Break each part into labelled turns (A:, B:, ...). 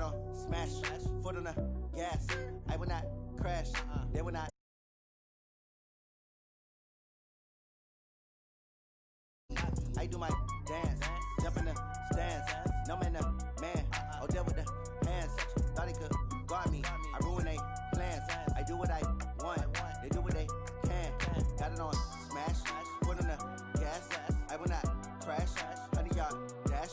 A: on smash, foot on the gas. I will not crash, they will not. I do my dance, jump in the stands. No man, oh, deal with the hands. Thought he could guard me, I ruin they plans. I do what I want, they do what they can. Got it on smash, foot on the gas. I will not crash, 100-yard dash,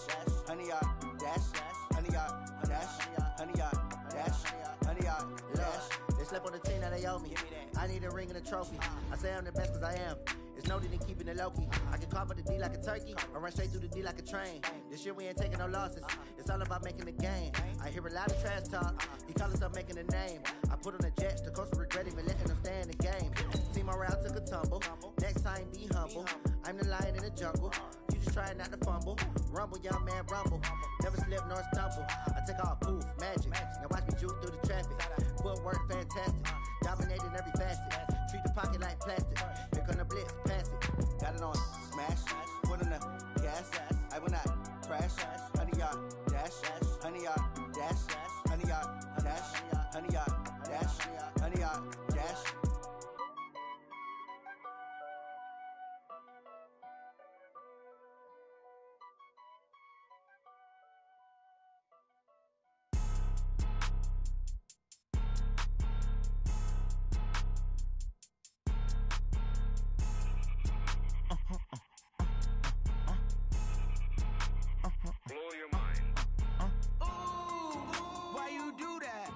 A: 100-yard dash, 100-yard dash, 100-yard dash, 100-yard dash. They slept on the team that they owe me. I need a ring and a trophy. I say I'm the best cause I am. It's noted in keeping it low-key. I can carve up the D like a turkey, or run straight through the D like a train. This year we ain't taking no losses. It's all about making the game. I hear a lot of trash talk. He call himself making a name. I put on the jets, the coach will regret even letting them stay in the game. See my route took a tumble. Next time be humble. I'm the lion in the jungle. You just try not to fumble. Rumble, young man, rumble. Never slip nor stumble. I take off, poof, magic. Now watch me juke through the traffic. Footwork fantastic. Dominating every facet. Treat the pocket like plastic. Here come the blitz, pass it. Got it on smash, foot on the gas. I will not crash. 100-yard dash, 100-yard dash, 100-yard dash, 100-yard dash, 100-yard dash.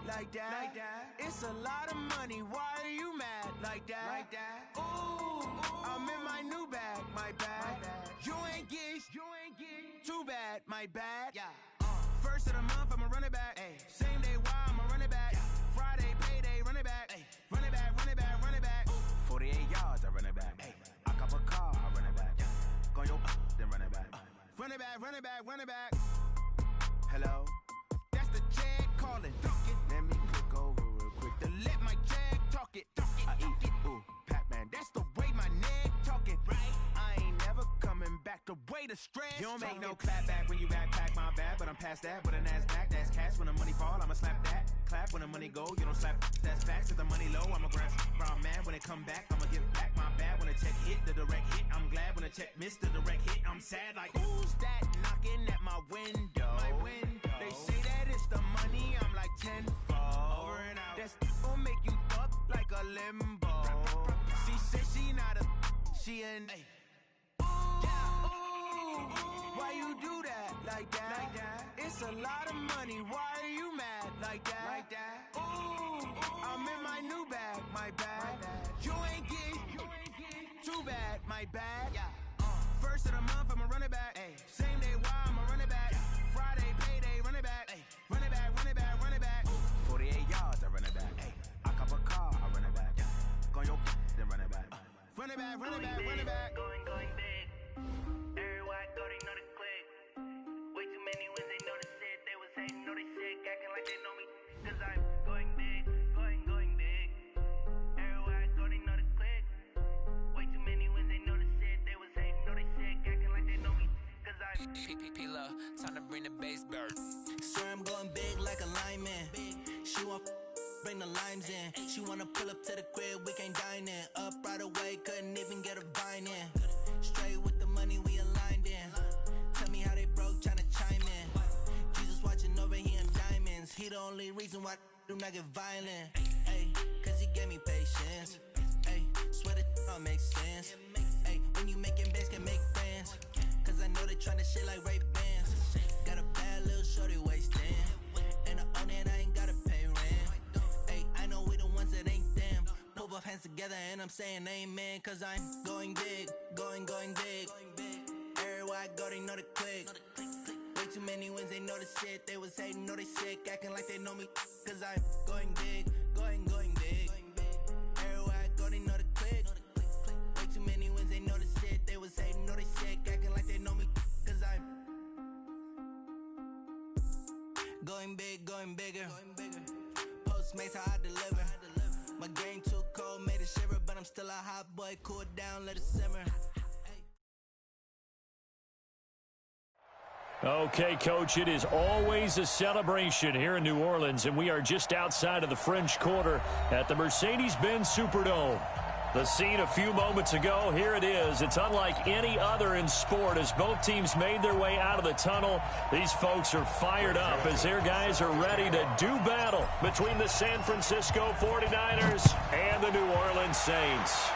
B: Like that. It's a lot of money. Why are you mad like that? Ooh, I'm in my new bag, my bag. You ain't get too bad, my bad. Yeah. First of the month, I'ma run it back. Ay. Same day, why I'ma run it back. Friday, payday, run it back. Ay. Run it back, run it back, run it back. 48 yards, I run it back. Ay. I cop a car, I run it back. Go your then run it back. Run it back, run it back, run it back. Hello, that's the jag calling. Let me click over real quick to let my jag talk it. I eat it, ooh, Pac-Man. That's the way my neck talking, right? I ain't never coming back the way the stress. You don't make no clap back when you backpack my bag, but I'm past that. With a NASDAQ, that's cash. When the money fall, I'ma slap that. Clap when the money go, you don't slap. That's facts. If the money low, I'ma grab brown man. When it come back, I'ma give back my bad. When the check hit, the direct hit. I'm glad when the check missed the direct hit. I'm sad like, who's that knocking at my window? My window. They say that it's the money. I'm like 10. Over and out. That's gon' make you fuck like a limbo. She said she not a, she an. Ooh, why you do that like that? It's a lot of money. Why are you mad like that? Ooh, I'm in my new bag, my bag. You ain't get too bad, my bad. First of the month, I'ma run it back. Same day, why I'ma run it back. Friday, payday, run it back. Run it back, run it back, run it back. 48 yards, I run it back. I cop a car, I run it back. Go your then run it back. Run it back, run it back, run it back.
C: Going big. Everywhere I go, they know the click. Way too many wins, they know the shit. They was hating, know they sick, acting like they know me. Cause I'm going big, going big. Everywhere I go, they know the click. Way too many wins, they know the shit. They was hating, know they sick, acting like they know me. Cause I'm
D: P-P-P-Love, time to bring the bass bird.
E: Swear I'm going big like a lineman. She want bring the limes in. She wanna pull up to the crib, we can't dine in. Up right away, couldn't even get a vine in. Straight with the money we aligned in. Tell me how they broke, tryna chime in. Jesus watching over here in diamonds. He the only reason why I do not get violent. Ay, cause he gave me patience. Ay, swear that don't make sense. Ay, when you making bands can make friends. Cause I know they tryna shit like Ray Bans. Got a bad little shorty wasting. And I own it, I ain't gotta pay rent. Ay, I know we the ones that ain't them. Pull both hands together and I'm saying amen. Cause I'm going big, going big. Everywhere I go, they know the click. Way too many wins, they know the shit. They was hating, know they sick, acting like they know me. Cause I'm going big, going big. Everywhere I go, they know the click. Way too many wins, they know the shit. They was hating, know they sick, acting like they know me. Cause I'm going big, going bigger. Postmates how I deliver. My game too cold, made it shiver. But I'm still a hot boy, cool it down, let it simmer.
F: Okay, Coach, it is always a celebration here in New Orleans, and we are just outside of the French Quarter at the Mercedes-Benz Superdome. The scene a few moments ago, here it is. It's unlike any other in sport as both teams made their way out of the tunnel. These folks are fired up as their guys are ready to do battle between the San Francisco 49ers and the New Orleans Saints.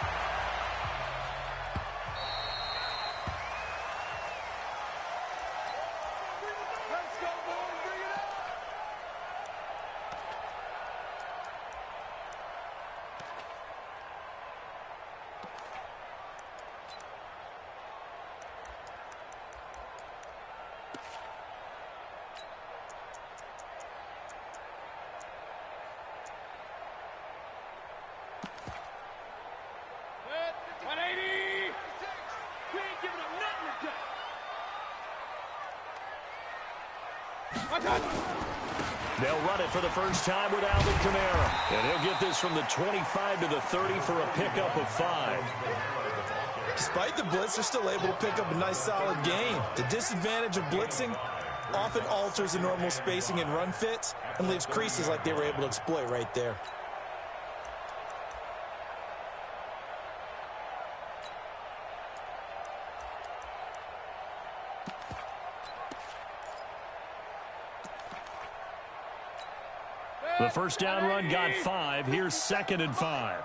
F: They'll run it for the first time with Alvin Kamara. And he'll get this from the 25 to the 30 for a pickup of 5.
G: Despite the blitz, they're still able to pick up a nice solid gain. The disadvantage of blitzing often alters the normal spacing and run fits and leaves creases like they were able to exploit right there.
F: The first down run got 5. Here's 2nd and 5.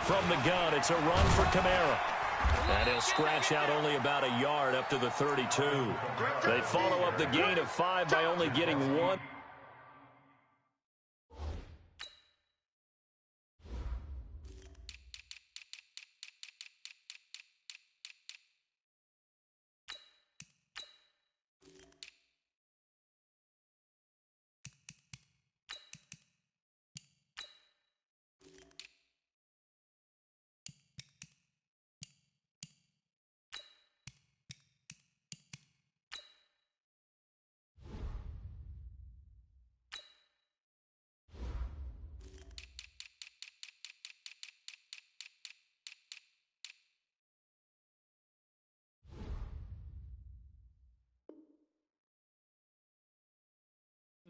F: From the gun, it's a run for Kamara. And he'll scratch out only about a yard up to the 32. They follow up the gain of 5 by only getting 1.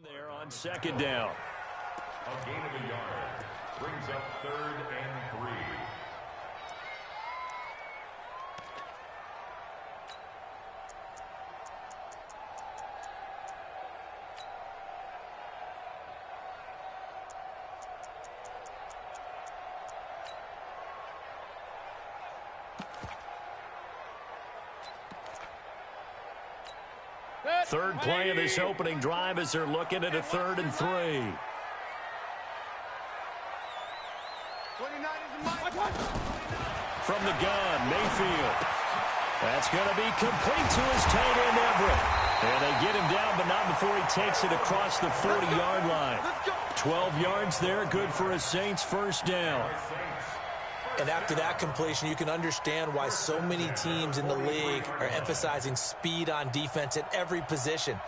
F: There on 2nd down.
H: A gain of a yard brings up 3rd and 3.
F: Third play of this opening drive as they're looking at a 3rd and 3. From the gun, Mayfield. That's going to be complete to his tight end, Everett. And they get him down, but not before he takes it across the 40-yard line. 12 yards there, good for a Saints first down.
G: And after that completion, you can understand why so many teams in the league are emphasizing speed on defense at every position.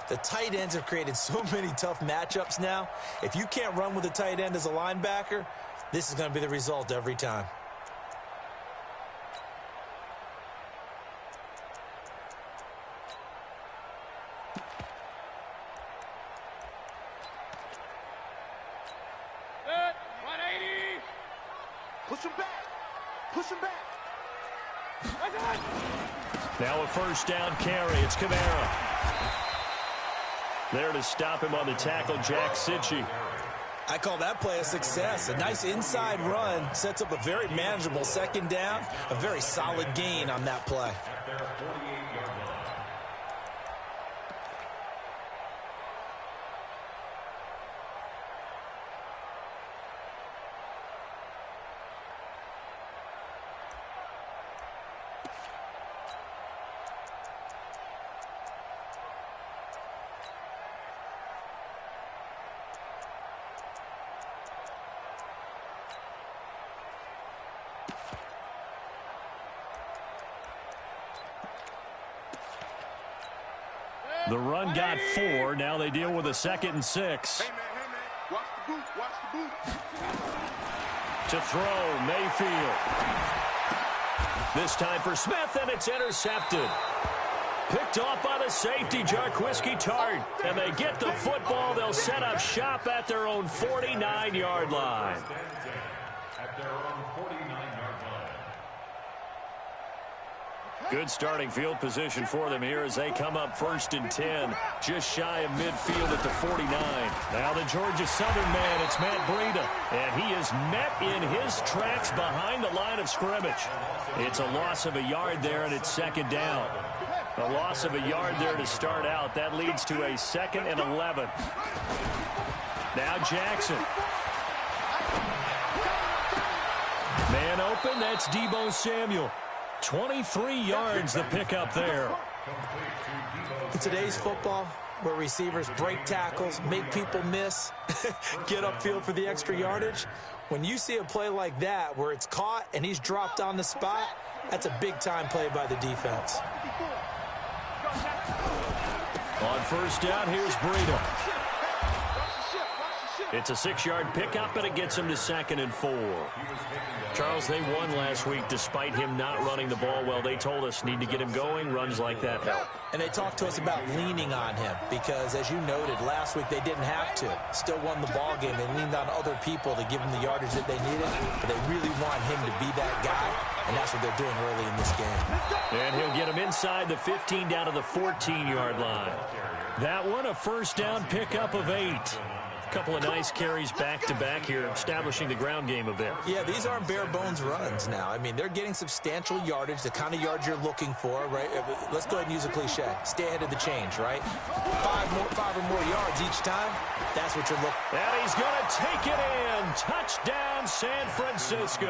G: The tight ends have created so many tough matchups now. If you can't run with a tight end as a linebacker, this is going to be the result every time.
B: Push him back. Push him back.
F: Now a first down carry. It's Kamara. There to stop him on the tackle, Jack Sitchie.
G: I call that play a success. A nice inside run sets up a very manageable 2nd down. A very solid gain on that play.
F: The run got 4. Now they deal with a 2nd and 6.
B: Hey, man. Watch the boot. Watch the boot.
F: To throw, Mayfield. This time for Smith, and it's intercepted. Picked off by the safety, Jarquiski Tart. And they get the football. They'll set up shop at their own 49-yard line.
H: At their own 49-yard line.
F: Good starting field position for them here as they come up 1st and 10. Just shy of midfield at the 49. Now the Georgia Southern man, it's Matt Breida. And he is met in his tracks behind the line of scrimmage. It's a loss of a yard there, and it's 2nd down. A loss of a yard there to start out. That leads to a 2nd and 11. Now Jackson. Man open, that's Deebo Samuel. 23 yards the pickup there.
G: In today's football, where receivers break tackles, make people miss, get upfield for the extra yardage, when you see a play like that where it's caught and he's dropped on the spot, that's a big-time play by the defense.
F: On 1st down, here's Breida. It's a 6-yard pickup, and it gets him to 2nd and 4. Charles, they won last week despite him not running the ball well. They told us need to get him going. Runs like that help.
G: And they talked to us about leaning on him because, as you noted, last week they didn't have to. Still won the ball game. They leaned on other people to give them the yardage that they needed, but they really want him to be that guy, and that's what they're doing early in this game.
F: And he'll get him inside the 15 down to the 14-yard line. That one, a 1st down pickup of 8. A couple of nice carries back-to-back here, establishing the ground game a bit.
G: Yeah, these aren't bare-bones runs now. I mean, they're getting substantial yardage, the kind of yards you're looking for, right? Let's go ahead and use a cliche. Stay ahead of the change, right? 5 or more yards each time, that's what you're looking for.
F: And he's going to take it in. Touchdown, San Francisco.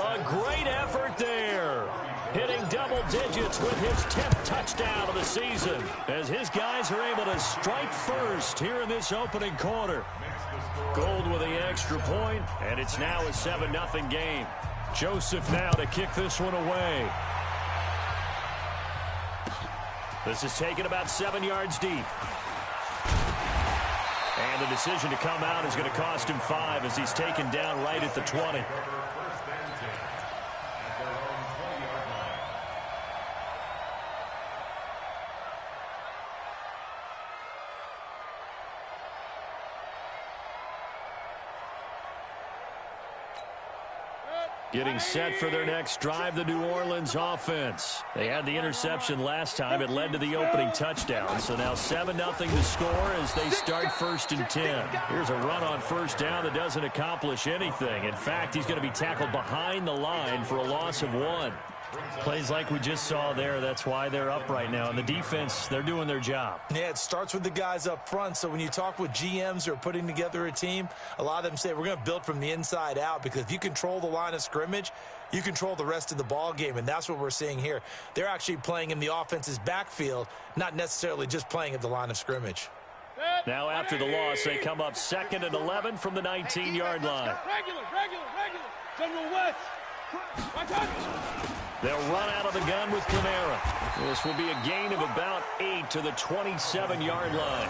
F: A great effort there. Hitting double digits with his 10th touchdown of the season as his guys are able to strike first here in this opening quarter. Gold with the extra point, and it's now a 7-0 game. Joseph now to kick this one away. This is taken about 7 yards deep. And the decision to come out is going to cost him 5 as he's taken down right at the 20. Getting set for their next drive, the New Orleans offense. They had the interception last time. It led to the opening touchdown. So now 7-0 to score as they start 1st and 10. Here's a run on 1st down that doesn't accomplish anything. In fact, he's going to be tackled behind the line for a loss of 1. Plays like we just saw there. That's why they're up right now. And the defense, they're doing their job.
G: Yeah, it starts with the guys up front. So when you talk with GMs who are putting together a team, a lot of them say we're going to build from the inside out because if you control the line of scrimmage, you control the rest of the ball game, and that's what we're seeing here. They're actually playing in the offense's backfield, not necessarily just playing at the line of scrimmage.
F: Now after the loss, they come up 2nd and 11 from the 19-yard line.
I: Regular. General West.
F: They'll run out of the gun with Kamara. This will be a gain of about 8 to the 27-yard line.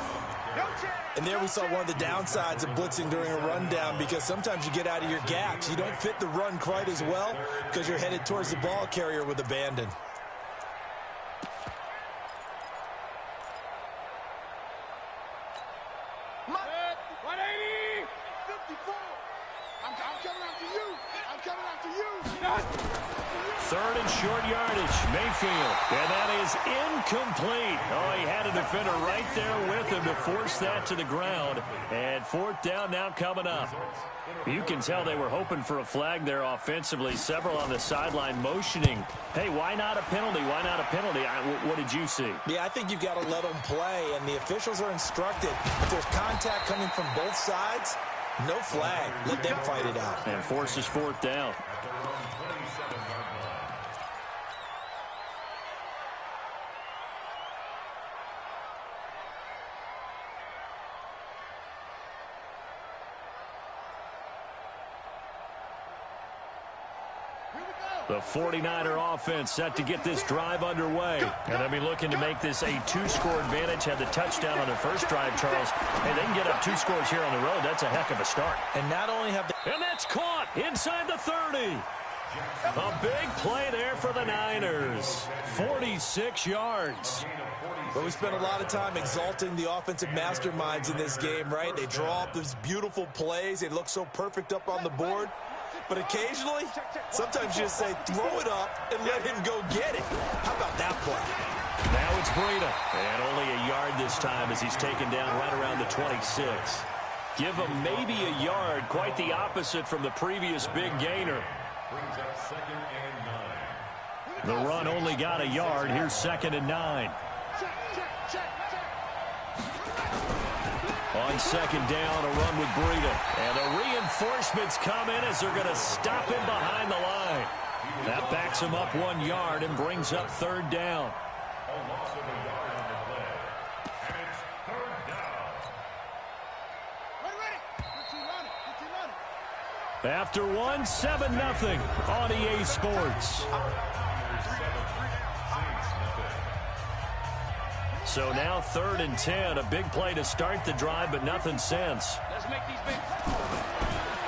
G: And there we saw one of the downsides of blitzing during a rundown because sometimes you get out of your gaps. You don't fit the run quite as well because you're headed towards the ball carrier with abandon.
F: Third and short yardage, Mayfield. And that is incomplete. Oh, he had a defender right there with him to force that to the ground. And 4th down now coming up. You can tell they were hoping for a flag there offensively. Several on the sideline motioning. Hey, why not a penalty? Why not a penalty? What did you see?
G: Yeah, I think you've got to let them play. And the officials are instructed, if there's contact coming from both sides, no flag. Let them fight it out.
F: And forces 4th down. The 49er offense set to get this drive underway. And they'll be looking to make this a 2-score advantage. Had the touchdown on their first drive, Charles. Hey, they can get up 2 scores here on the road. That's a heck of a start.
G: And not only have they...
F: And that's caught inside the 30. A big play there for the Niners. 46 yards.
G: But we spent a lot of time exalting the offensive masterminds in this game, right? They draw up these beautiful plays. They look so perfect up on the board. But occasionally, sometimes you just say, throw it up and let him go get it. How about that play?
F: Now it's Breida. And only a yard this time as he's taken down right around the 26. Give him maybe a yard. Quite the opposite from the previous big gainer.
H: Brings up 2nd and 9.
F: The run only got a yard. Here's 2nd and 9. On 2nd down, a run with Breida. And the reinforcements come in as they're going to stop him behind the line. That backs him up 1 yard and brings up 3rd down.
H: A loss of a yard on the play. And it's 3rd down.
F: After one, 7-0 on EA Sports. So now 3rd and 10. A big play to start the drive, but nothing since.
I: Let's make these babies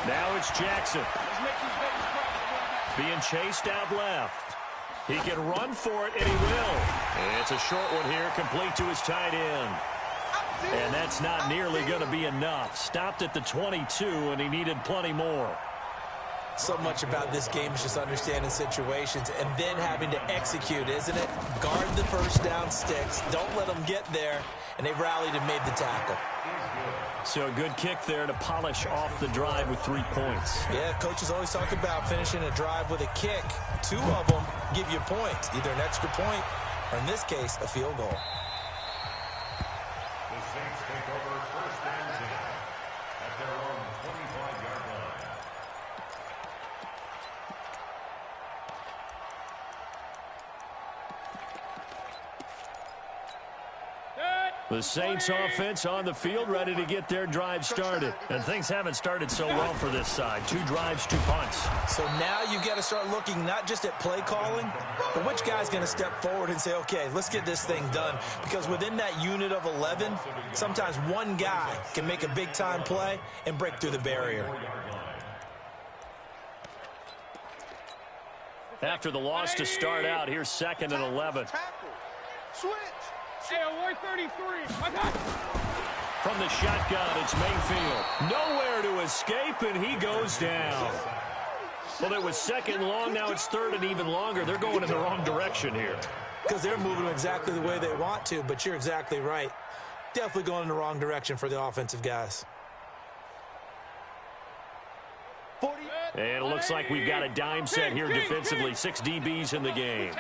F: Now it's Jackson.
I: Let's make these babies cry.
F: Being chased out left. He can run for it, and he will. It's a short one here, complete to his tight end. And that's not nearly going to be enough. Stopped at the 22, and he needed plenty more.
G: So much about this game is just understanding situations and then having to execute, isn't it? Guard the first down sticks. Don't let them get there. And they rallied and made the tackle.
F: So a good kick there to polish off the drive with 3 points.
G: Yeah, coaches always talk about finishing a drive with a kick. 2 of them give you points, either an extra point or, in this case, a field goal.
H: The Saints take over 1st and 10 at their own 25-yard line.
F: The Saints offense on the field, ready to get their drive started. And things haven't started so well for this side. 2 drives, 2 punts.
G: So now you've got to start looking not just at play calling, but which guy's going to step forward and say, okay, let's get this thing done. Because within that unit of 11, sometimes one guy can make a big-time play and break through the barrier.
F: After the loss to start out, here's 2nd and 11.
I: Switch. Hey, 133.
F: From the shotgun, it's Mayfield. Nowhere to escape, and he goes down. Well, it was 2nd long. Now it's 3rd and even longer. They're going in the wrong direction here.
G: Because they're moving exactly the way they want to, but you're exactly right. Definitely going in the wrong direction for the offensive guys.
F: And it looks like we've got a dime set here defensively. 6 DBs in the game.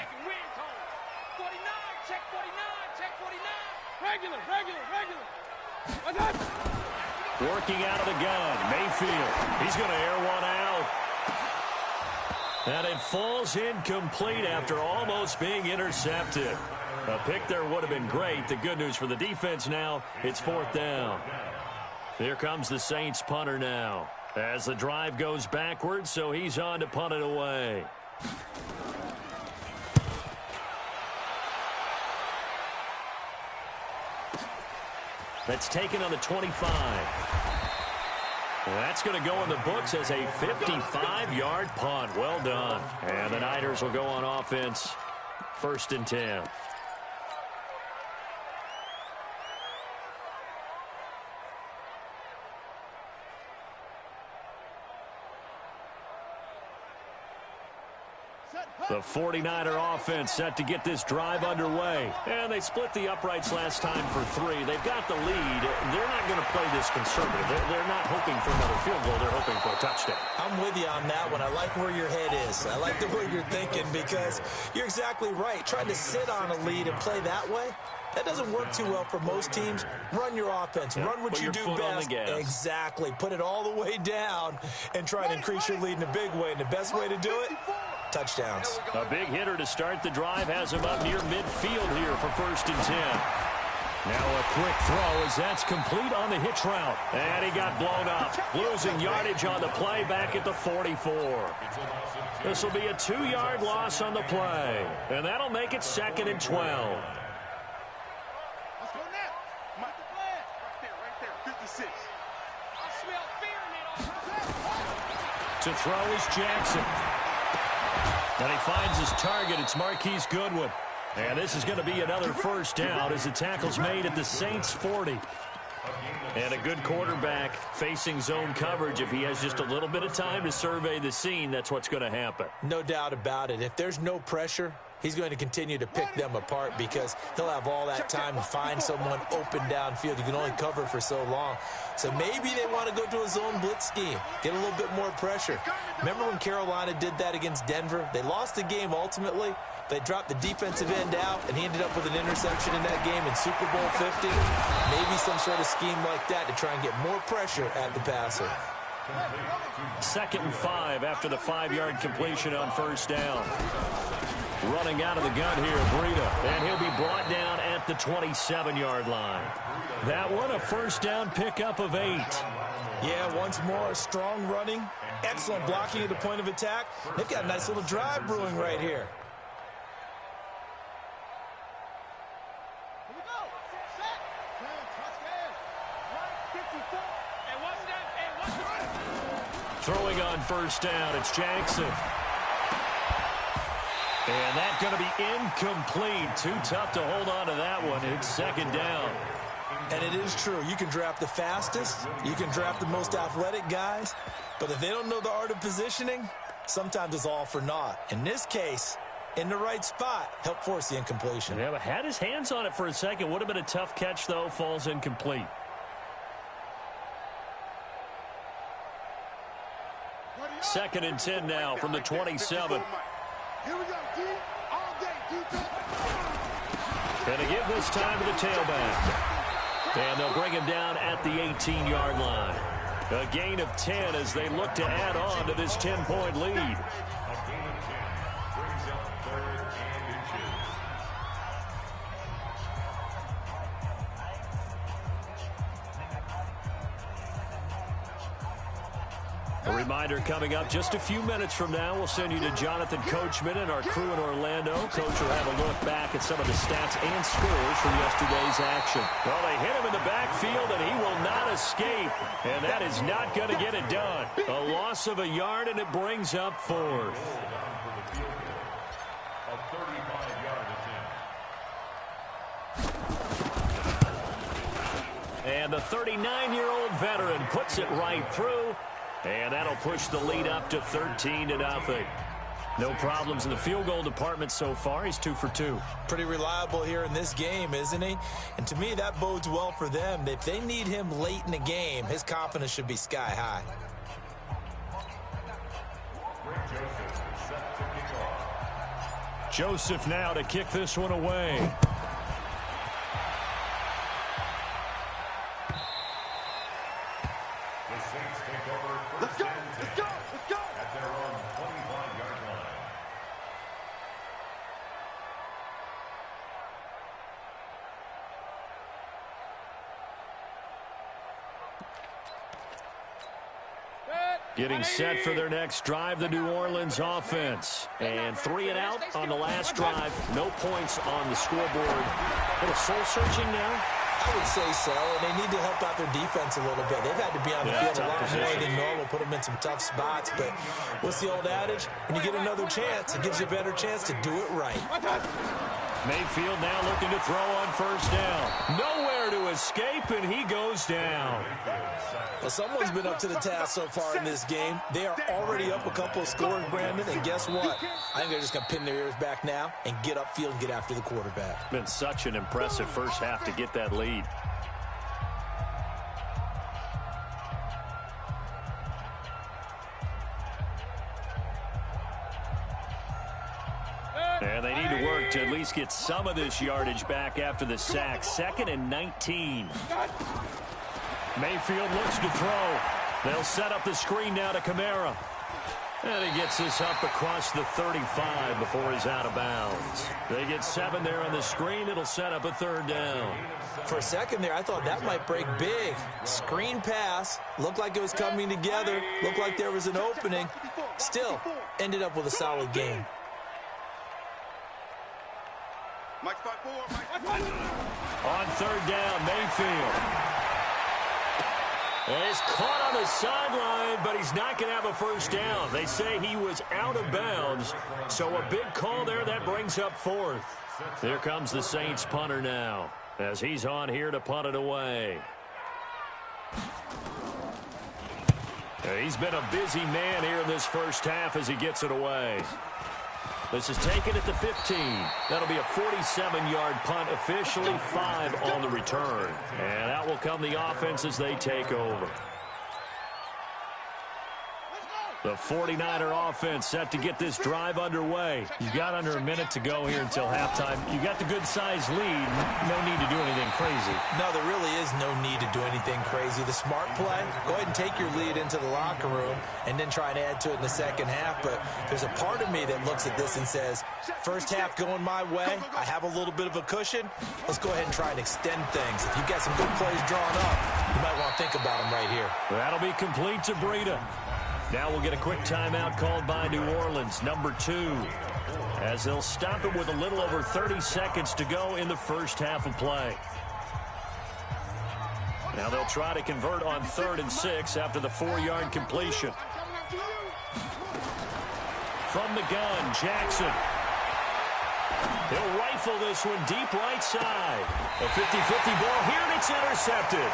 F: Working out of the gun, Mayfield. He's going to air one out. And it falls incomplete after almost being intercepted. A pick there would have been great. The good news for the defense now, it's 4th down. Here comes the Saints punter now. As the drive goes backwards, so he's on to punt it away. That's taken on the 25. Well, that's going to go in the books as a 55-yard punt. Well done. And the Niners will go on offense. 1st and 10. The 49er offense set to get this drive underway. And they split the uprights last time for 3. They've got the lead. They're not going to play this conservative. They're not hoping for another field goal. They're hoping for a touchdown.
G: I'm with you on that one. I like where your head is. I like the way you're thinking because you're exactly right. Trying to sit on a lead and play that way, that doesn't work too well for most teams. Run your offense.
F: Yep,
G: run what you do best. Exactly. Put it all the way down and try to increase your lead in a big way. And the best way to do it, touchdowns.
F: A big hitter to start the drive has him up near midfield here for 1st and 10. Now a quick throw as that's complete on the hitch route. And he got blown up. Losing yardage on the play back at the 44. This will be a 2-yard loss on the play. And that'll make it 2nd and 12. To throw is Jackson. And he finds his target. It's Marquise Goodwin. And this is going to be another first down as the tackle's made at the Saints' 40. And a good quarterback facing zone coverage. If he has just a little bit of time to survey the scene, that's what's going to happen.
G: No doubt about it. If there's no pressure, he's going to continue to pick them apart because he'll have all that time to find someone open downfield. You can only cover for so long. So maybe they want to go to a zone blitz scheme, get a little bit more pressure. Remember when Carolina did that against Denver? They lost the game ultimately. They dropped the defensive end out, and he ended up with an interception in that game in Super Bowl 50. Maybe some sort of scheme like that to try and get more pressure at the passer.
F: 2nd and 5 after the 5-yard completion on first down. Running out of the gun here, Breida, and he'll be brought down at the 27-yard line. That one, a first down pickup of 8.
G: Yeah, once more, strong running, excellent blocking at the point of attack. They've got a nice little drive brewing right here.
F: Throwing on first down, it's Jackson. And that's going to be incomplete. Too tough to hold on to that one. It's 2nd down.
G: And it is true. You can draft the fastest. You can draft the most athletic guys. But if they don't know the art of positioning, sometimes it's all for naught. In this case, in the right spot, help force the incompletion.
F: Yeah, but had his hands on it for a second. Would have been a tough catch, though. Falls incomplete. 2nd and 10 now from the 27.
I: Here we go, D. All day, defense.
F: Gonna give this time to the tailback. And they'll bring him down at the 18-yard line. A gain of 10 as they look to add on to this 10-point lead.
H: A gain of 10 brings up 3rd and inches.
F: A reminder coming up just a few minutes from now. We'll send you to Jonathan Coachman and our crew in Orlando. Coach will have a look back at some of the stats and scores from yesterday's action. Well, they hit him in the backfield, and he will not escape. And that is not going to get it done. A loss of a yard, and it brings up 4th.
H: A 35-yard attempt.
F: And the 39-year-old veteran puts it right through. And that'll push the lead up to 13-0. No problems in the field goal department so far. He's 2 for 2.
G: Pretty reliable here in this game, isn't he? And to me, that bodes well for them. If they need him late in the game, his confidence should be sky high.
F: Joseph now to kick this one away.
I: Let's go, let's go, let's go.
H: At their own 25-yard line.
F: Getting set for their next drive, the New Orleans offense. And 3 and out on the last drive. No points on the scoreboard. A little soul-searching now.
G: I would say so, and they need to help out their defense a little bit. They've had to be on the field a lot more than normal, put them in some tough spots. But what's the old adage? When you get another chance, it gives you a better chance to do it right.
F: Mayfield now looking to throw on first down. Nowhere to escape, and he goes down.
G: Well, someone's been up to the task so far in this game. They are already up a couple of scores, Brandon, and guess what? I think they're just going to pin their ears back now and get upfield and get after the quarterback.
F: Been such an impressive first half to get that lead. And they need to work to at least get some of this yardage back after the sack. 2nd and 19. Mayfield looks to throw. They'll set up the screen now to Kamara. And he gets this up across the 35 before he's out of bounds. They get 7 there on the screen. It'll set up a 3rd down.
G: For a second there, I thought that might break big. Screen pass. Looked like it was coming together. Looked like there was an opening. Still, ended up with a solid game.
F: On 3rd down, Mayfield. And he's caught on the sideline, but he's not going to have a first down. They say he was out of bounds, so a big call there. That brings up fourth. Here comes the Saints punter now, as he's on here to punt it away. He's been a busy man here in this first half as he gets it away. This is taken at the 15. That'll be a 47-yard punt, officially 5 on the return. And out will come the offense as they take over. The 49er offense set to get this drive underway. You've got under a minute to go here until halftime. You got the good-sized lead. No need to do anything crazy.
G: No, there really is no need to do anything crazy. The smart play, go ahead and take your lead into the locker room and then try and add to it in the second half. But there's a part of me that looks at this and says, first half going my way, I have a little bit of a cushion. Let's go ahead and try and extend things. If you've got some good plays drawn up, you might want to think about them right here.
F: That'll be complete to Breida. Now we'll get a quick timeout called by New Orleans, number 2, as they'll stop it with a little over 30 seconds to go in the first half of play. Now they'll try to convert on 3rd and 6 after the 4-yard completion. From the gun, Jackson. He'll rifle this one deep right side. A 50-50 ball here, and it's intercepted.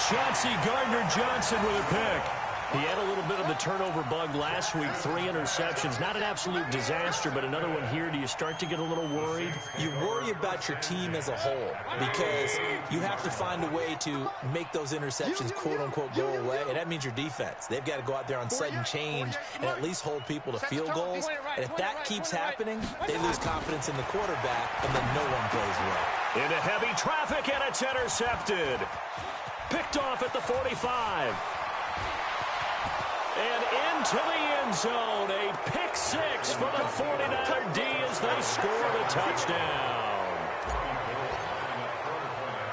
F: Chauncey Gardner-Johnson with a pick. He had a little bit of the turnover bug last week, 3 interceptions. Not an absolute disaster, but another one here. Do you start to get a little worried?
G: You worry about your team as a whole because you have to find a way to make those interceptions, quote-unquote, go away, and that means your defense. They've got to go out there on sudden change and at least hold people to field goals. And if that keeps happening, they lose confidence in the quarterback, and then no one plays well.
F: Into heavy traffic, and it's intercepted. Picked off at the 45. And into the end zone, a pick 6 for the 49er D as they score the touchdown.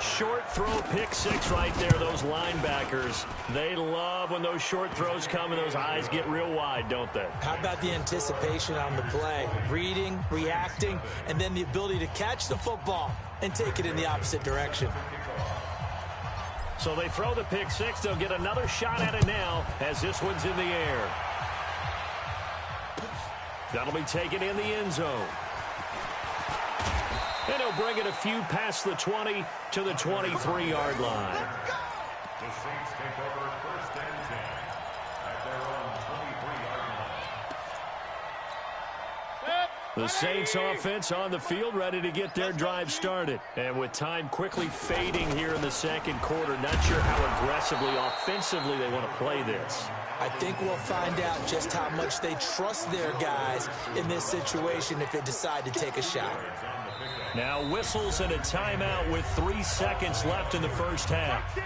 F: Short throw, pick 6 right there. Those linebackers, they love when those short throws come and those eyes get real wide, don't they?
G: How about the anticipation on the play? Reading, reacting, and then the ability to catch the football and take it in the opposite direction.
F: So they throw the pick 6. They'll get another shot at it now as this one's in the air. That'll be taken in the end zone. And he'll bring it a few past the 20 to the 23-yard line.
H: The Saints take over 1st and 10 at their own 23-yard line.
F: The Saints offense on the field, ready to get their drive started. And with time quickly fading here in the second quarter, not sure how aggressively, offensively they want to play this.
G: I think we'll find out just how much they trust their guys in this situation if they decide to take a shot.
F: Now whistles and a timeout with 3 seconds left in the first half.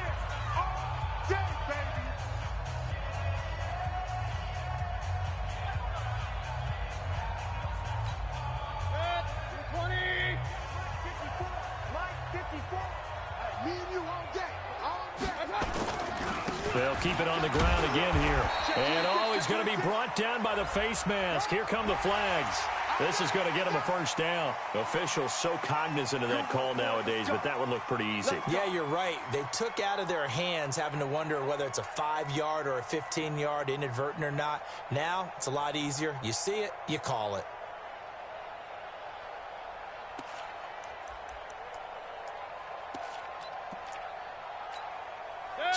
F: They'll keep it on the ground again here. And he's going to be brought down by the face mask. Here come the flags. This is going to get him a first down. Officials so cognizant of that call nowadays, but that would look pretty easy.
G: Yeah, you're right. They took out of their hands having to wonder whether it's a 5-yard or a 15-yard inadvertent or not. Now it's a lot easier. You see it, you call it.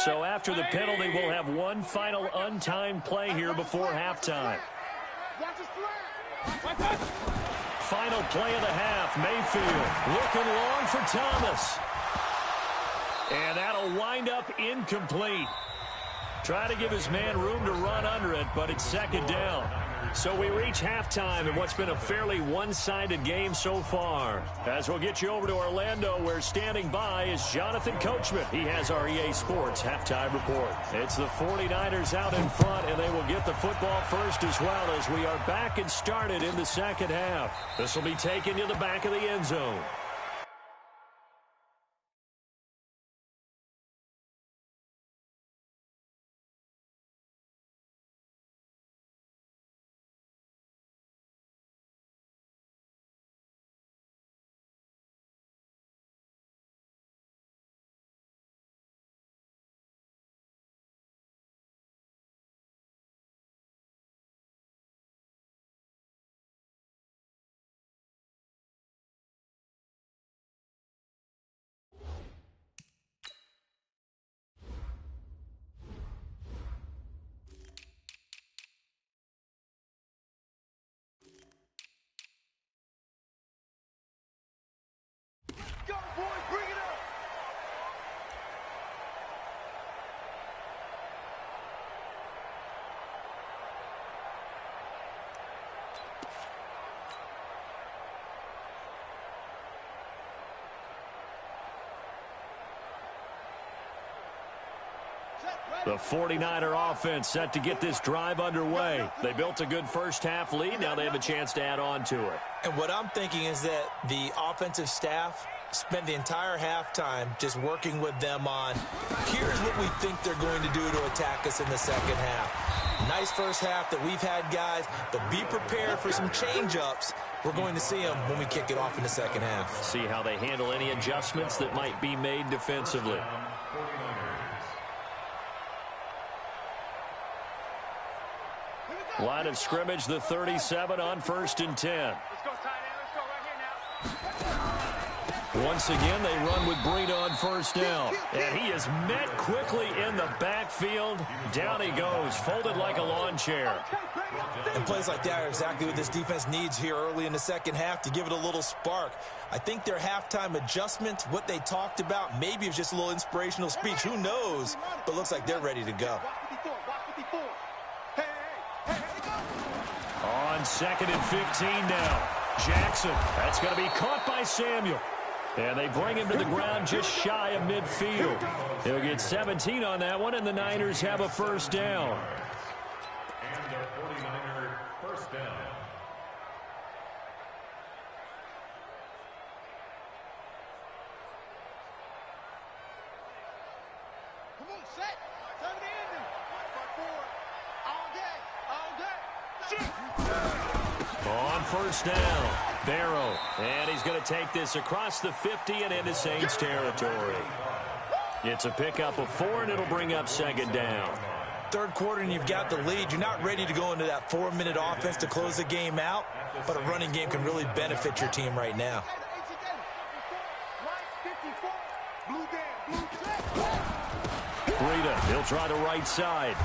F: So after the penalty, we'll have one final untimed play here before halftime. Final play of the half. Mayfield looking long for Thomas. And that'll wind up incomplete. Try to give his man room to run under it, but it's second down. So we reach halftime in what's been a fairly one-sided game so far. As we'll get you over to Orlando, where standing by is Jonathan Coachman. He has our EA Sports halftime report. It's the 49ers out in front, and they will get the football first as well as we are back and started in the second half. This will be taken to the back of the end zone. The 49er offense set to get this drive underway. They built a good first-half lead. Now they have a chance to add on to it.
G: And what I'm thinking is that the offensive staff spent the entire halftime just working with them on, here's what we think they're going to do to attack us in the second half. Nice first half that we've had, guys, but be prepared for some change-ups. We're going to see them when we kick it off in the second half.
F: See how they handle any adjustments that might be made defensively. Line of scrimmage, the 37 on 1st and 10.
I: Let's go, tight end. Let's go right here now.
F: Once again, they run with Breida on 1st down. And he is met quickly in the backfield. Down he goes, folded like a lawn chair.
G: And plays like that are exactly what this defense needs here early in the second half to give it a little spark. I think their halftime adjustment, what they talked about, maybe it's just a little inspirational speech. Who knows? But looks like they're ready to go.
F: On 2nd and 15 now. Jackson, that's going to be caught by Samuel. And they bring him to the ground just shy of midfield. He'll get 17 on that one, and the Niners have a 1st down.
H: And the 49er 1st down.
I: Come on, set. Time to end him. Forward. All day. All day.
F: On 1st down, Barrow. And he's going to take this across the 50 and into Saints territory. It's a pickup of 4, and it'll bring up 2nd down.
G: Third quarter, and you've got the lead. You're not ready to go into that 4-minute offense to close the game out, but a running game can really benefit your team right now.
F: Breida, he'll try the right side.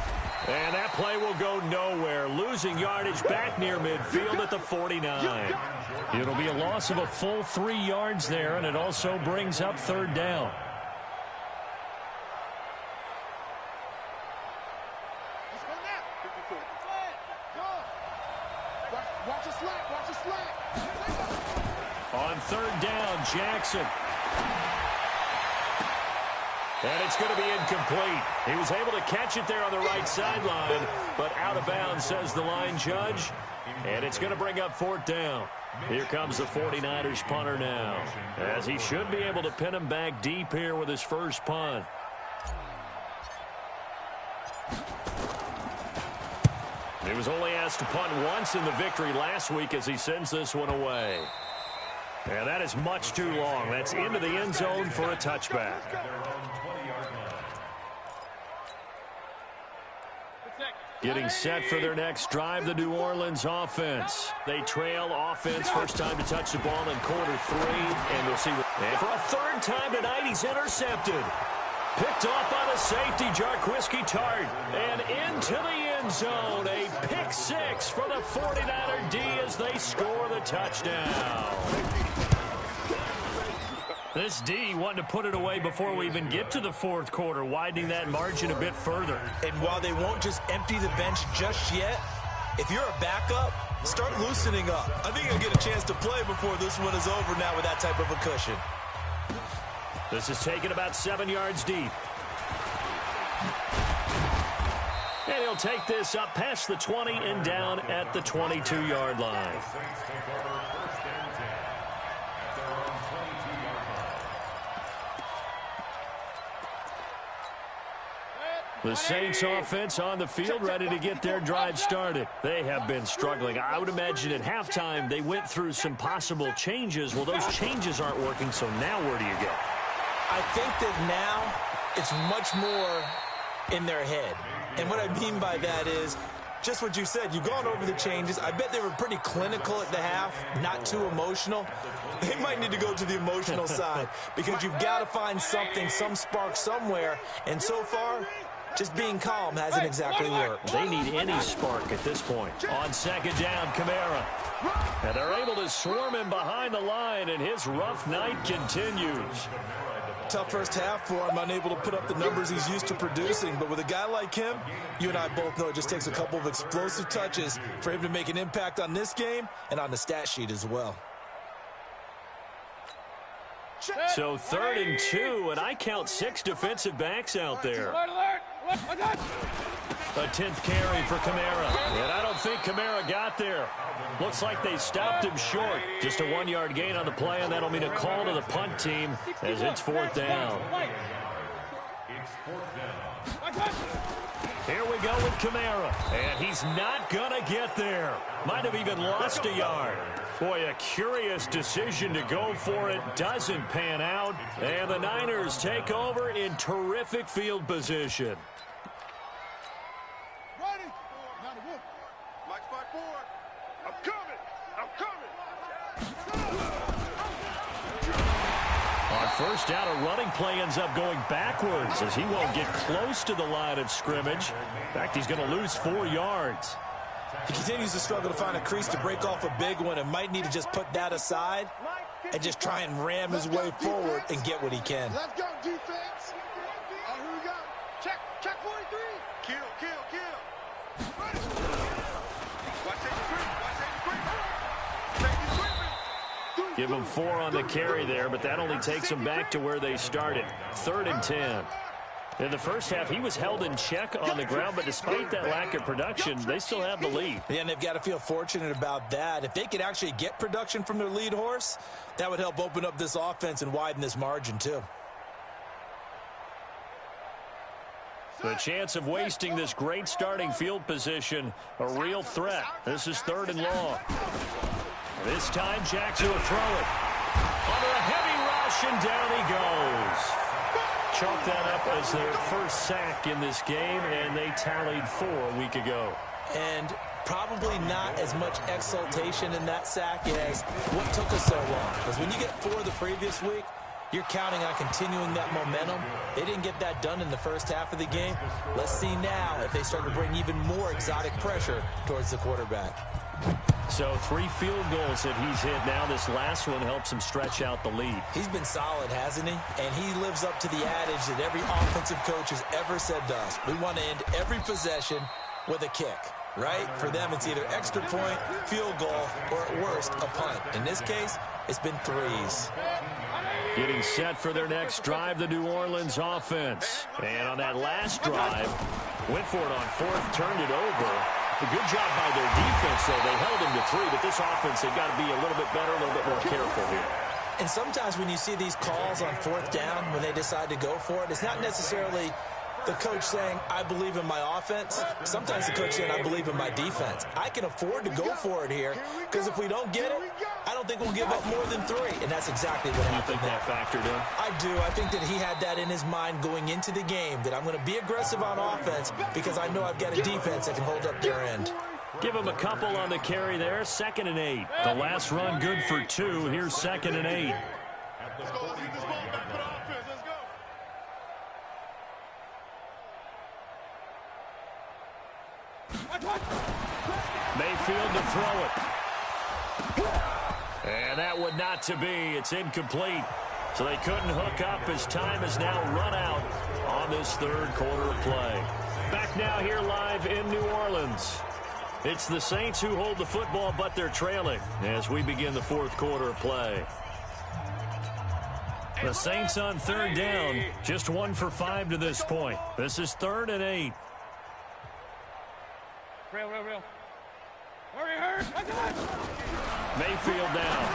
F: And that play will go nowhere. Losing yardage back near midfield at the 49. It'll be a loss of a full 3 yards there, and it also brings up 3rd down. On 3rd down, Jackson. And it's going to be incomplete. He was able to catch it there on the right sideline, but out of bounds, says the line judge. And it's going to bring up 4th down. Here comes the 49ers punter now, as he should be able to pin him back deep here with his first punt. He was only asked to punt once in the victory last week as he sends this one away. And that is much too long. That's into the end zone for a touchback. Getting set for their next drive, the New Orleans offense. They trail offense, first time to touch the ball in quarter 3, and we'll see. And for a 3rd time tonight, he's intercepted. Picked off by the safety, Jarquiski Tart, and into the end zone. A pick 6 for the 49er D as they score the touchdown. This D wanting to put it away before we even get to the 4th quarter, widening that margin a bit further.
G: And while they won't just empty the bench just yet, if you're a backup, start loosening up. I think you'll get a chance to play before this one is over now with that type of a cushion.
F: This is taken about 7 yards deep. And he'll take this up past the 20 and down at the 22-yard line. The Saints offense on the field ready to get their drive started. They have been struggling. I would imagine at halftime they went through some possible changes. Well, those changes aren't working, so now where do you go?
G: I think that now it's much more in their head. And what I mean by that is just what you said. You've gone over the changes. I bet they were pretty clinical at the half, not too emotional. They might need to go to the emotional side because you've got to find something, some spark somewhere. And so far, just being calm hasn't exactly worked.
F: They need any spark at this point. On 2nd down, Kamara. And they're able to swarm him behind the line, and his rough night continues.
G: Tough first half for him, unable to put up the numbers he's used to producing. But with a guy like him, you and I both know it just takes a couple of explosive touches for him to make an impact on this game and on the stat sheet as well.
F: So 3rd and 2, and I count 6 defensive backs out there. A 10th carry for Kamara. And I don't think Kamara got there. Looks like they stopped him short. Just a 1-yard gain on the play, and that'll mean a call to the punt team as it's 4th down.
H: It's 4th down.
F: Here we go with Kamara. And he's not going to get there. Might have even lost a yard. Boy, a curious decision to go for it. Doesn't pan out. And the Niners take over in terrific field position. On first down, a running play ends up going backwards as he won't get close to the line of scrimmage. In fact, he's going to lose 4 yards.
G: He continues to struggle to find a crease to break off a big one and might need to just put that aside and just try and ram his way forward and get what he can.
I: Let's go, defense. Oh, here we go. Check 43. Kill.
F: Give him 4 on the carry there, but that only takes them back to where they started. 3rd and 10. In the first half, he was held in check on the ground, but despite that lack of production, they still have the lead.
G: Yeah, and they've got to feel fortunate about that. If they could actually get production from their lead horse, that would help open up this offense and widen this margin, too.
F: The chance of wasting this great starting field position, a real threat. This is 3rd and long. This time, Jackson will throw it. Under a heavy rush, and down he goes. Chalk that up as their first sack in this game, and they tallied 4 a week ago.
G: And probably not as much exultation in that sack as what took us so long. Because when you get 4 the previous week, you're counting on continuing that momentum. They didn't get that done in the first half of the game. Let's see now if they start to bring even more exotic pressure towards the quarterback.
F: So 3 field goals that he's hit now. This last one helps him stretch out the lead.
G: He's been solid, hasn't he? And he lives up to the adage that every offensive coach has ever said to us. We want to end every possession with a kick, right? For them, it's either extra point, field goal, or at worst, a punt. In this case, it's been 3s.
F: Getting set for their next drive, the New Orleans offense. And on that last drive, went for it on 4th, turned it over. A good job by their defense, though. They held him to 3, but this offense, they've got to be a little bit better, a little bit more careful here.
G: And sometimes when you see these calls on 4th down, when they decide to go for it, it's not necessarily the coach saying, I believe in my offense. Sometimes the coach saying, I believe in my defense. I can afford to go for it here, because if we don't get it, I don't think we'll give up more than 3. And that's exactly what happened.
F: You think that factored in?
G: I do. I think that he had that in his mind going into the game, that I'm going to be aggressive on offense because I know I've got a defense that can hold up their end.
F: Give him a couple on the carry there. 2nd and 8. The last run good for 2. Here's 2nd and 8.
I: Let's go. Lead this ball back for the offense. Let's go.
F: Mayfield to throw it. And that would not to be. It's incomplete. So they couldn't hook up as time has now run out on this 3rd quarter of play. Back now here live in New Orleans. It's the Saints who hold the football, but they're trailing as we begin the 4th quarter of play. The Saints on 3rd down, just 1 for 5 to this point. This is 3rd and 8.
I: Real. Hurry.
F: Mayfield down.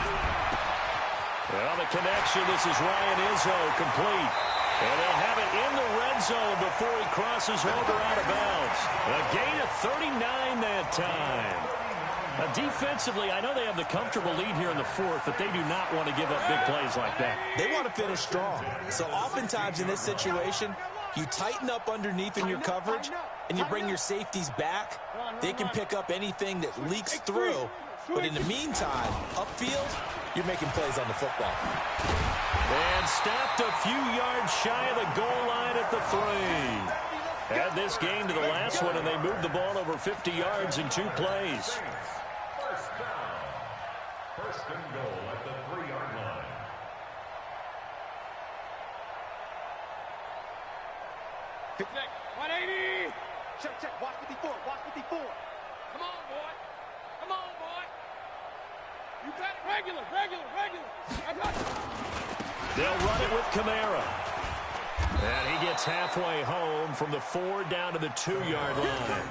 F: Well, the connection, this is Ryan Izzo, complete. And they'll have it in the red zone before he crosses over out of bounds. A gain of 39 that time. Now, defensively, I know they have the comfortable lead here in the 4th, but they do not want to give up big plays like that.
G: They want to finish strong. So oftentimes in this situation, you tighten up underneath in your coverage, and you bring your safeties back. They can pick up anything that leaks through. But in the meantime, upfield, you're making plays on the football.
F: And stopped a few yards shy of the goal line at the 3. Add this game to the last one, and they moved the ball over 50 yards in 2 plays.
H: First and goal at the 3-yard line.
I: Check. 180. Check. Watch 54. Come on, boy. You got it. Regular.
F: They'll run it with Kamara. And he gets gets halfway home from the 4 down to the 2-yard line.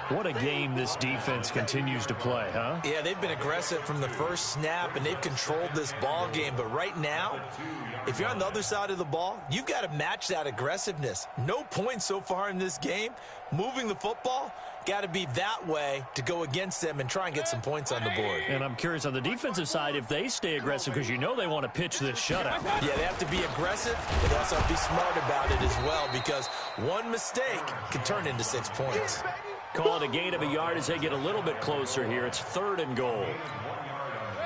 F: What a game this defense continues to play, huh?
G: Yeah, they've been aggressive from the first snap, and they've controlled this ball game. But right now, if you're on the other side of the ball, you've got to match that aggressiveness. No points so far in this game. Moving the football, got to be that way to go against them and try and get some points on the board.
F: And I'm curious on the defensive side if they stay aggressive, because you know they want to pitch this shutout.
G: Yeah, they have to be aggressive, but they also have to be smart about it as well, because one mistake can turn into 6 points.
F: Call it a gain of a yard as they get a little bit closer here. It's 3rd and goal.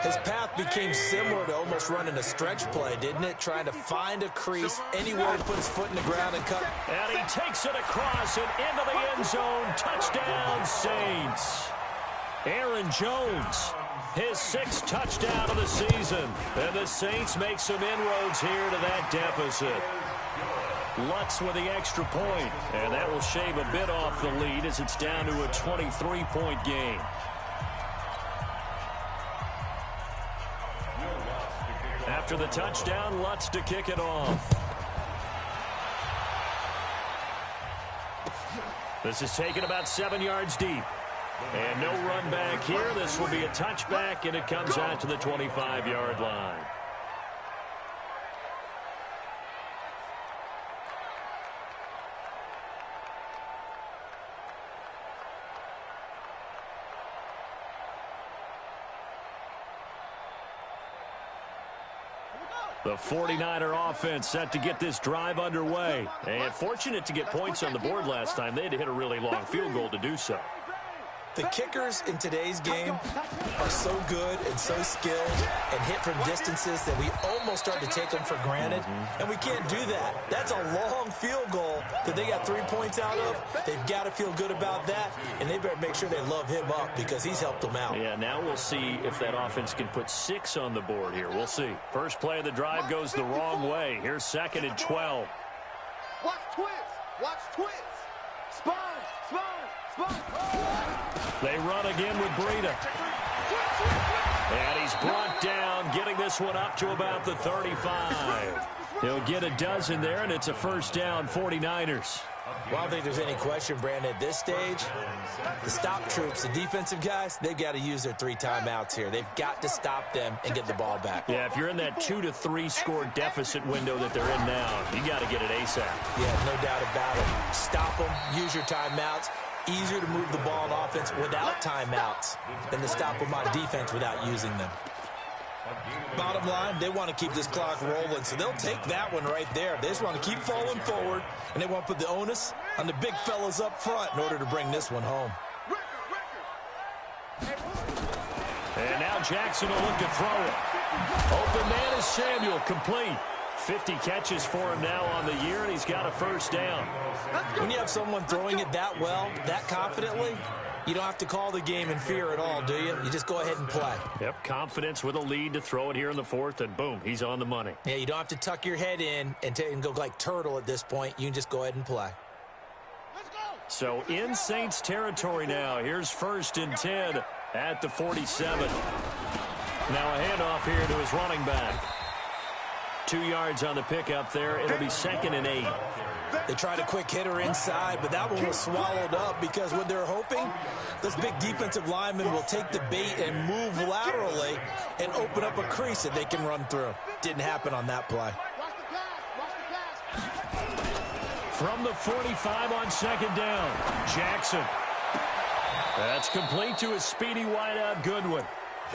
G: His path became similar to almost running a stretch play, didn't it? Trying to find a crease, anywhere to put his foot in the ground and cut.
F: And he takes it across and into the end zone. Touchdown, Saints. Aaron Jones, his 6th touchdown of the season. And the Saints make some inroads here to that deficit. Lutz with the extra point, and that will shave a bit off the lead as it's down to a 23-point game. After the touchdown, Lutz to kick it off. This is taken about 7 yards deep. And no run back here. This will be a touchback, and it comes out to the 25-yard line. The 49er offense set to get this drive underway. And fortunate to get points on the board last time. They had to hit a really long field goal to do so.
G: The kickers in today's game are so good and so skilled and hit from distances that we almost start to take them for granted. And we can't do that. That's a long field goal that they got 3 points out of. They've got to feel good about that, and they better make sure they love him up because he's helped them out.
F: Yeah, now we'll see if that offense can put 6 on the board here. We'll see. First play of the drive goes the wrong way. Here's 2nd and 12.
I: Watch twins. Watch twins. Spine. Spine. Spine.
F: They run again with Breida. And he's brought down, getting this one up to about the 35. He'll get a dozen there, and it's a first down, 49ers.
G: Well, I don't think there's any question, Brandon, at this stage, the stop troops, the defensive guys, they've got to use their 3 timeouts here. They've got to stop them and get the ball back.
F: Yeah, if you're in that 2 to 3 score deficit window that they're in now, you got to get it ASAP.
G: Yeah, no doubt about it. Stop them, use your timeouts. Easier to move the ball on offense without timeouts than to stop them on defense without using them. Bottom line, they want to keep this clock rolling, so they'll take that one right there. They just want to keep falling forward, and they want to put the onus on the big fellas up front in order to bring this one home.
F: And now Jackson will look to throw it. Open man is Samuel, complete. 50 catches for him now on the year, and he's got a first down.
G: When you have someone throwing it that well, that confidently, you don't have to call the game in fear at all, do you? You just go ahead and play.
F: Yep, confidence with a lead to throw it here in the 4th, and boom, he's on the money.
G: Yeah, you don't have to tuck your head in and go like turtle at this point. You can just go ahead and play.
F: So in Saints territory now. Here's 1st and 10 at the 47. Now a handoff here to his running back. 2 yards on the pickup there. It'll be 2nd and 8.
G: They tried a quick hitter inside, but that one was swallowed up because what they're hoping, this big defensive lineman will take the bait and move laterally and open up a crease that they can run through. Didn't happen on that play.
F: From the 45 on 2nd down, Jackson. That's complete to his speedy wideout Goodwin.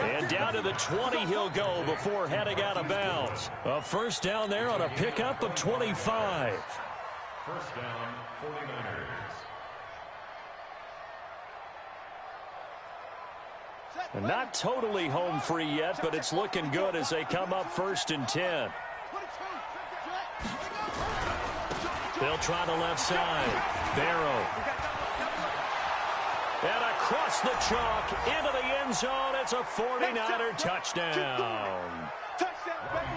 F: And down to the 20 he'll go before heading out of bounds. A first down there on a pickup of 25.
H: First down, 49ers.
F: And not totally home free yet, but it's looking good as they come up 1st and 10. They'll try the left side. Barrow. And across the chalk into the end zone. It's a 49er touchdown.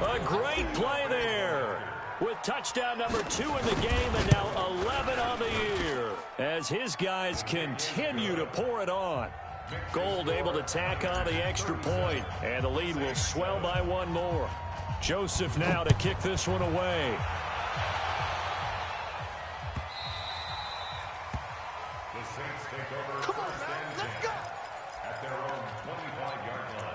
F: A great play there. With touchdown number 2 in the game and now 11 on the year. As his guys continue to pour it on. Gold able to tack on the extra point. And the lead will swell by 1 more. Joseph now to kick this one away.
H: Saints take over
I: Come on,
H: first
I: man.
H: and
I: Let's
H: 10
I: go.
H: at their own 25-yard line.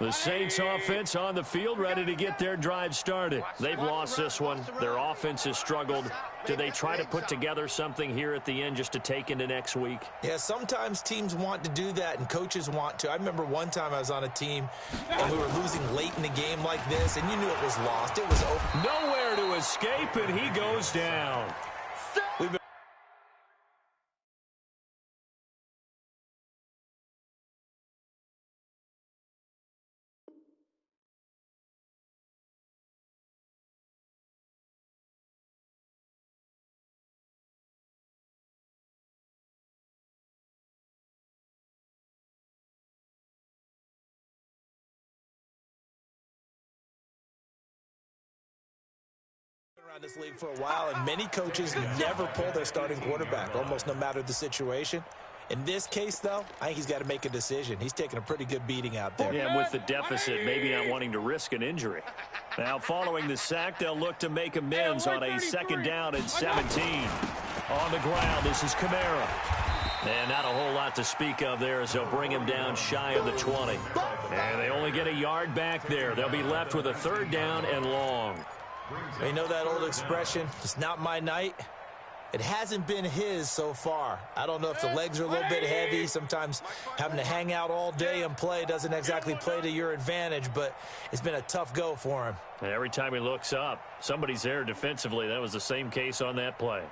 F: The Saints offense on the field, ready to get their drive started. They've lost this one. Their offense has struggled. Do they try to put together something here at the end just to take into next week?
G: Yeah, sometimes teams want to do that and coaches want to. I remember one time I was on a team and we were losing late in the game like this, and you knew it was lost. It was over.
F: Nowhere to escape, and he goes down.
G: We've been around this league for a while, and many coaches never pull their starting quarterback, almost no matter the situation. In this case, though, I think he's got to make a decision. He's taking a pretty good beating out there.
F: Yeah, with the deficit, maybe not wanting to risk an injury. Now, following the sack, they'll look to make amends on a second down and 17. On the ground, this is Kamara. And not a whole lot to speak of there as they'll bring him down shy of the 20. And they only get a yard back there. They'll be left with a third down and long.
G: You know that old expression, it's not my night? It hasn't been his so far. I don't know if the legs are a little bit heavy. Sometimes having to hang out all day and play doesn't exactly play to your advantage, but it's been a tough go for him.
F: And every time he looks up, somebody's there defensively. That was the same case on that play.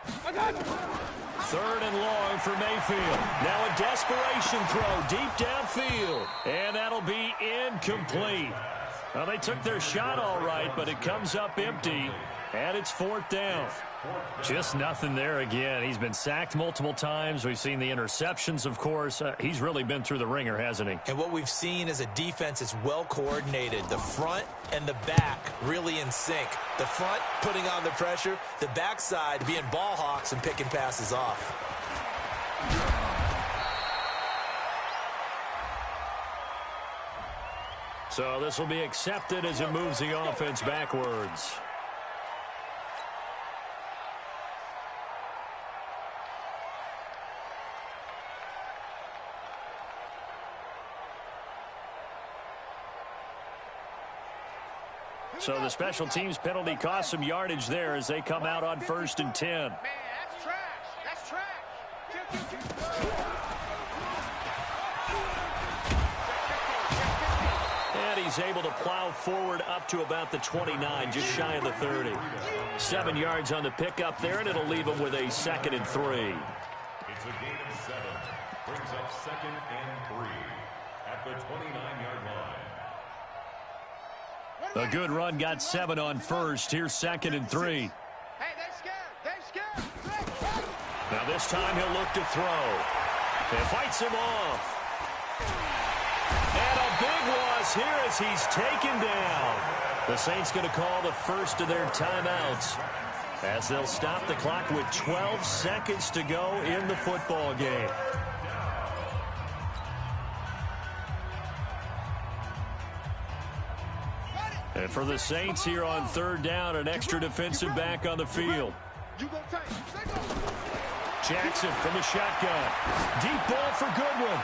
F: Third and long for Mayfield. Now a desperation throw deep downfield. And that'll be incomplete. Well, they took their shot all right, but it comes up empty, and it's fourth down. Just nothing there again. He's been sacked multiple times. We've seen the interceptions, of course. He's really been through the ringer, hasn't he?
G: And what we've seen is a defense that's well coordinated. The front and the back really in sync. The front putting on the pressure, the backside being ball hawks and picking passes off.
F: So this will be accepted as it moves the offense backwards. So the special teams penalty cost some yardage there as they come out on 1st and 10.
I: Man, that's trash. That's trash.
F: And he's able to plow forward up to about the 29, just shy of the 30. 7 yards on the pickup there, and it'll leave him with a 2nd and 3.
H: It's a gain of 7. Brings up 2nd and 3 at the 29-yard line.
F: A good run got 7 on 1st. Here's 2nd and 3.
I: Hey, they scared. They scared.
F: Now this time he'll look to throw. And fights him off. And a big loss here as he's taken down. The Saints going to call the first of their timeouts as they'll stop the clock with 12 seconds to go in the football game. And for the Saints here on 3rd down, an extra defensive back on the field. Jackson from the shotgun. Deep ball for Goodwin.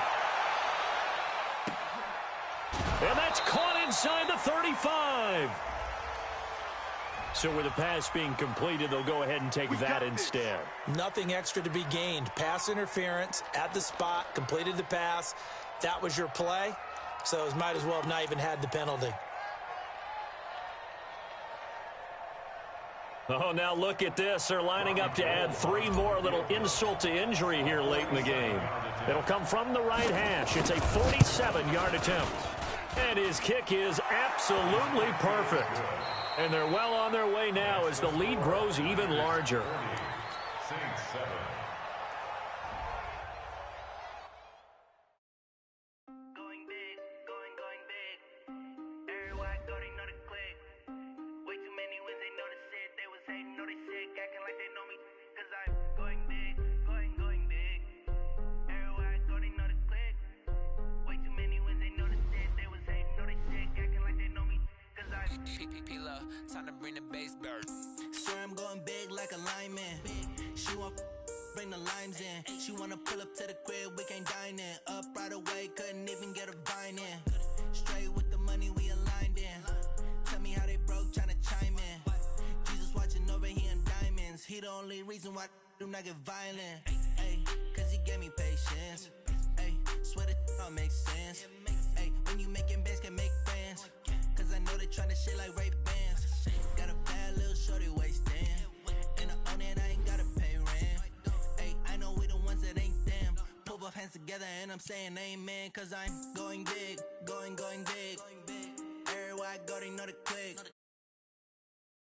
F: And that's caught inside the 35. So with the pass being completed, they'll go ahead and take that instead.
G: Nothing extra to be gained. Pass interference at the spot, completed the pass. That was your play, so it might as well have not even had the penalty.
F: Oh, now look at this. They're lining up to add 3 more, little insult to injury here late in the game. It'll come from the right hash. It's a 47-yard attempt. And his kick is absolutely perfect. And they're well on their way now as the lead grows even larger.
H: Saints 7.
C: Going big, going big. Everybody already know the click. Way too many wins, they know the shit. They was hating, know they sick, acting like they know me. Cause I'm going big, going big. Everybody already know the click. Way too many wins, they know the shit. They was hating, know they sick, acting like they know me.
D: P-Love, time to bring the bass bird.
E: Swear I'm going big like a lineman. She want bring the limes in. She wanna pull up to the crib, we can't dine in. Up right away, couldn't even get a vine in. Straight with the money we aligned in. Tell me how they broke, tryna chime in. Jesus watching over here in diamonds. He the only reason why I do not get violent. Ay, cause he gave me patience. Ay, swear that all makes sense. Ay, when you making bands, can make friends. Cause I know they tryna shit like Ray-Bans. Got a bad little shorty wasting. And I own it, I ain't gotta pay rent. Ay, I know we the ones that ain't them. Pull both hands together and I'm saying amen. Cause I'm going big, going big. Everywhere I go, they know the click.